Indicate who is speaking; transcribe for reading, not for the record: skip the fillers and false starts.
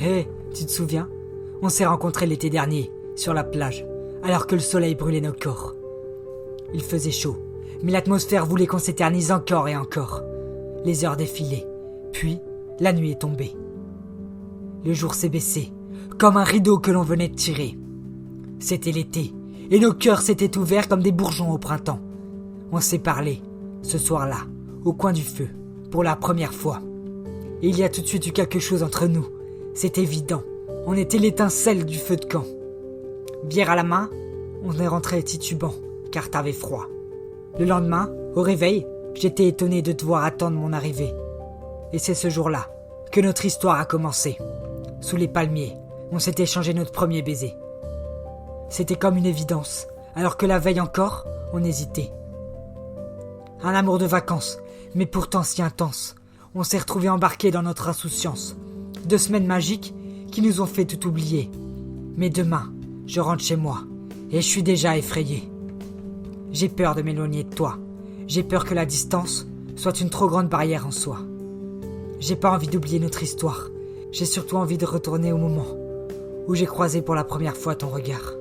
Speaker 1: Hé, tu te souviens? On s'est rencontrés l'été dernier, sur la plage, alors que le soleil brûlait nos corps. Il faisait chaud, mais l'atmosphère voulait qu'on s'éternise encore et encore. Les heures défilaient, puis la nuit est tombée. Le jour s'est baissé, comme un rideau que l'on venait de tirer. C'était l'été, et nos cœurs s'étaient ouverts comme des bourgeons au printemps. On s'est parlé, ce soir-là, au coin du feu, pour la première fois. Et il y a tout de suite eu quelque chose entre nous. C'est évident, on était l'étincelle du feu de camp. Bière à la main, on est rentré titubant, car t'avais froid. Le lendemain, au réveil, j'étais étonné de te voir attendre mon arrivée. Et c'est ce jour-là que notre histoire a commencé. Sous les palmiers, on s'est échangé notre premier baiser. C'était comme une évidence, alors que la veille encore, on hésitait. Un amour de vacances, mais pourtant si intense. On s'est retrouvés embarqués dans notre insouciance. 2 semaines magiques qui nous ont fait tout oublier. Mais demain, je rentre chez moi, et je suis déjà effrayé. J'ai peur de m'éloigner de toi. J'ai peur que la distance soit une trop grande barrière en soi. J'ai pas envie d'oublier notre histoire. J'ai surtout envie de retourner au moment où j'ai croisé pour la première fois ton regard.